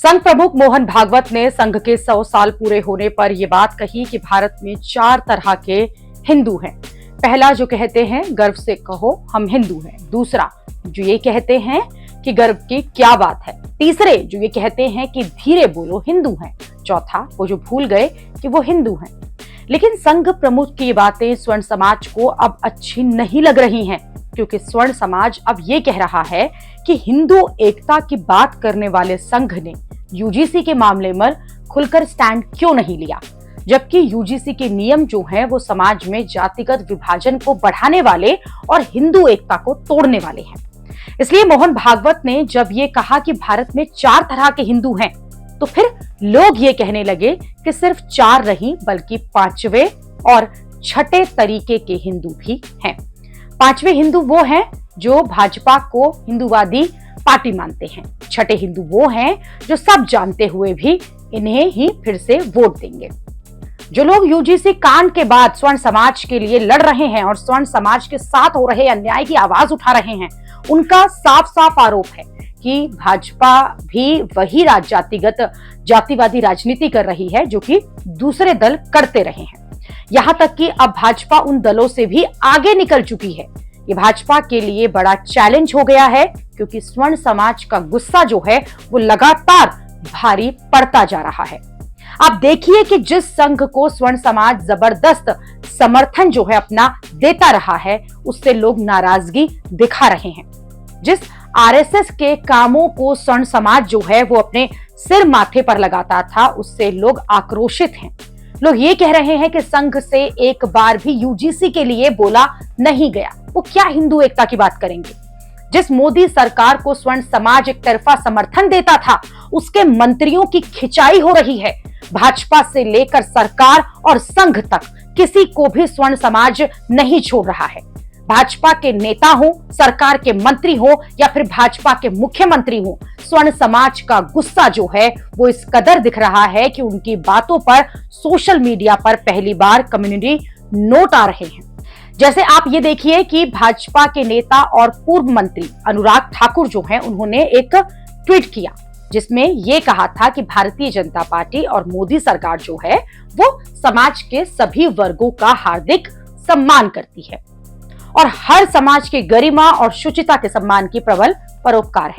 संघ प्रमुख मोहन भागवत ने संघ के 100 साल पूरे होने पर यह बात कही कि भारत में 4 तरह के हिंदू हैं। पहला जो कहते हैं गर्व से कहो हम हिंदू हैं। दूसरा जो ये कहते हैं कि गर्व की क्या बात है। तीसरे जो ये कहते हैं कि धीरे बोलो हिंदू हैं। चौथा वो जो भूल गए कि वो हिंदू हैं। लेकिन संघ प्रमुख की बातें स्वर्ण समाज को अब अच्छी नहीं लग रही हैं, क्योंकि स्वर्ण समाज अब ये कह रहा है कि हिंदू एकता की बात करने वाले संघ ने यूजीसी के मामले में खुलकर स्टैंड क्यों नहीं लिया, जबकि यूजीसी के नियम जो हैं वो समाज में जातिगत विभाजन को बढ़ाने वाले और हिंदू एकता को तोड़ने वाले हैं। इसलिए मोहन भागवत ने जब ये कहा कि भारत में 4 तरह के हिंदू हैं, तो फिर लोग ये कहने लगे कि सिर्फ 4 नहीं बल्कि 5वें और 6ठे तरीके के हिंदू भी हैं। 5वें हिंदू वो हैं जो भाजपा को हिंदूवादी पार्टी मानते हैं। 6ठे हिंदू वो हैं जो सब जानते हुए भी इन्हें ही फिर से वोट देंगे। जो लोग यूजीसी कांड के बाद स्वर्ण समाज के लिए लड़ रहे हैं और स्वर्ण समाज के साथ हो रहे अन्याय की आवाज उठा रहे हैं, उनका साफ साफ आरोप है कि भाजपा भी वही जातिगत जातिवादी राजनीति कर रही है जो कि दूसरे दल करते रहे हैं। यहां तक कि अब भाजपा उन दलों से भी आगे निकल चुकी है। ये भाजपा के लिए बड़ा चैलेंज हो गया है, क्योंकि स्वर्ण समाज का गुस्सा जो है वो लगातार भारी पड़ता जा रहा है। आप देखिए कि जिस संघ को स्वर्ण समाज जबरदस्त समर्थन जो है अपना देता रहा है, उससे लोग नाराजगी दिखा रहे हैं। जिस आरएसएस के कामों को स्वर्ण समाज जो है वो अपने सिर माथे पर लगाता था, उससे लोग आक्रोशित हैं। लोग ये कह रहे हैं कि संघ से एक बार भी यूजीसी के लिए बोला नहीं गया, वो क्या हिंदू एकता की बात करेंगे। जिस मोदी सरकार को स्वर्ण समाज एक तरफा समर्थन देता था, उसके मंत्रियों की खिंचाई हो रही है। भाजपा से लेकर सरकार और संघ तक किसी को भी स्वर्ण समाज नहीं छोड़ रहा है। भाजपा के नेता हो, सरकार के मंत्री हो या फिर भाजपा के मुख्यमंत्री हो, स्वर्ण समाज का गुस्सा जो है वो इस कदर दिख रहा है कि उनकी बातों पर सोशल मीडिया पर पहली बार कम्युनिटी नोट आ रहे हैं। जैसे आप ये देखिए कि भाजपा के नेता और पूर्व मंत्री अनुराग ठाकुर जो हैं, उन्होंने एक ट्वीट किया जिसमें ये कहा था कि भारतीय जनता पार्टी और मोदी सरकार जो है वो समाज के सभी वर्गों का हार्दिक सम्मान करती है और हर समाज की गरिमा और शुचिता के सम्मान की प्रबल पैरोकार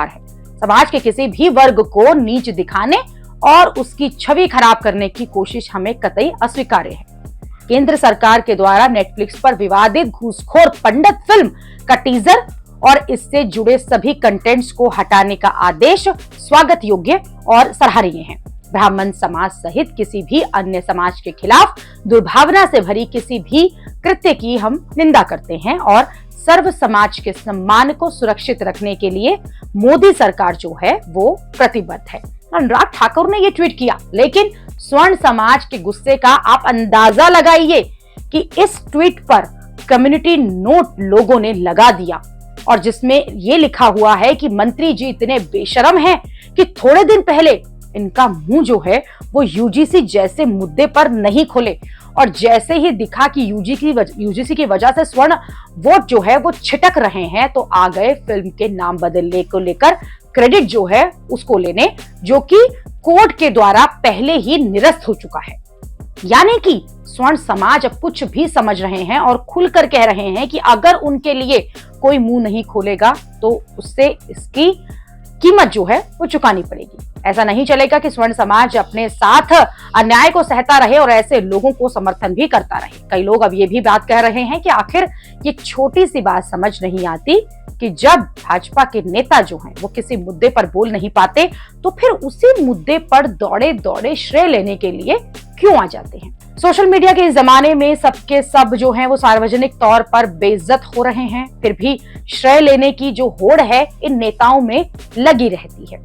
है। समाज के किसी भी वर्ग को नीच दिखाने और उसकी छवि खराब करने की कोशिश हमें कतई अस्वीकार्य है। केंद्र सरकार के द्वारा नेटफ्लिक्स पर विवादित घूसखोर पंडित फिल्म का टीजर और इससे जुड़े सभी कंटेंट्स को हटाने का आदेश स्वागत योग्य और सराहनीय है। ब्राह्मण समाज सहित किसी भी अन्य समाज के खिलाफ दुर्भावना से भरी किसी भी कृत्य की हम निंदा करते हैं और सर्व समाज के सम्मान को सुरक्षित रखने के लिए मोदी सरकार जो है वो प्रतिबद्ध है। अनुराग ठाकुर ने ये ट्वीट किया, लेकिन स्वर्ण समाज के गुस्से का आप अंदाजा लगाइए कि इस ट्वीट पर कम्युनिटी नोट लोगों ने लगा दिया और जिसमें ये लिखा हुआ है कि मंत्री जी इतने बेशरम हैं कि थोड़े दिन पहले इनका मुंह जो है वो यूजीसी जैसे मुद्दे पर नहीं खोले और जैसे ही दिखा कि यूजीसी की वजह से स्वर्ण वोट जो है वो छिटक रहे हैं, तो आ गए फिल्म के नाम बदलने को लेकर क्रेडिट जो है उसको लेने, जो कि कोर्ट के द्वारा पहले ही निरस्त हो चुका है। यानी कि स्वर्ण समाज अब कुछ भी समझ रहे हैं और खुलकर कह रहे हैं कि अगर उनके लिए कोई मुंह नहीं खोलेगा तो उससे इसकी कीमत जो है वो चुकानी पड़ेगी। ऐसा नहीं चलेगा कि स्वर्ण समाज अपने साथ अन्याय को सहता रहे और ऐसे लोगों को समर्थन भी करता रहे। कई लोग अब ये भी बात कह रहे हैं कि आखिर ये छोटी सी बात समझ नहीं आती कि जब भाजपा के नेता जो हैं वो किसी मुद्दे पर बोल नहीं पाते, तो फिर उसी मुद्दे पर दौड़े दौड़े श्रेय लेने के लिए क्यों आ जाते हैं। सोशल मीडिया के इस जमाने में सबके सब जो हैं वो सार्वजनिक तौर पर बेइज्जत हो रहे हैं, फिर भी श्रेय लेने की जो होड़ है इन नेताओं में लगी रहती है।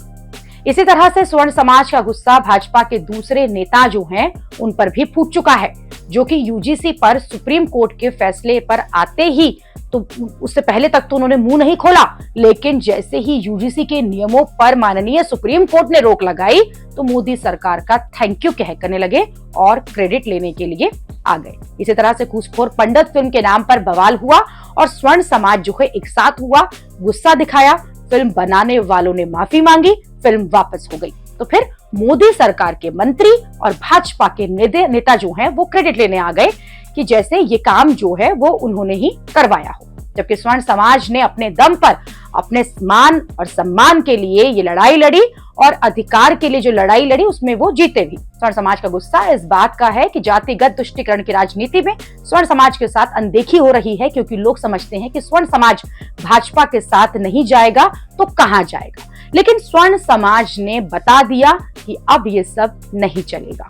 इसी तरह से स्वर्ण समाज का गुस्सा भाजपा के दूसरे नेता जो हैं उन पर भी फूट चुका है, जो कि यूजीसी पर सुप्रीम कोर्ट के फैसले पर आते ही तो उससे पहले तक तो उन्होंने मुंह नहीं खोला, लेकिन जैसे ही यूजीसी के नियमों पर माननीय सुप्रीम कोर्ट ने रोक लगाई तो मोदी सरकार का थैंक यू कहने लगे और क्रेडिट लेने के लिए आ गए। इसी तरह से घूसखोर पंडित फिल्म के नाम पर बवाल हुआ और स्वर्ण समाज जो है एक साथ हुआ, गुस्सा दिखाया, फिल्म बनाने वालों ने माफी मांगी, फिल्म वापस हो गई। तो फिर मोदी सरकार के मंत्री और भाजपा के नेता जो हैं वो क्रेडिट लेने आ गए कि जैसे ये काम जो है वो उन्होंने ही करवाया हो, जबकि स्वर्ण समाज ने अपने दम पर अपने मान और सम्मान के लिए ये लड़ाई लड़ी और अधिकार के लिए जो लड़ाई लड़ी उसमें वो जीते भी। स्वर्ण समाज का गुस्सा इस बात का है कि जातिगत तुष्टीकरण की राजनीति में स्वर्ण समाज के साथ अनदेखी हो रही है, क्योंकि लोग समझते हैं कि स्वर्ण समाज भाजपा के साथ नहीं जाएगा तो कहां जाएगा। लेकिन स्वर्ण समाज ने बता दिया कि अब ये सब नहीं चलेगा।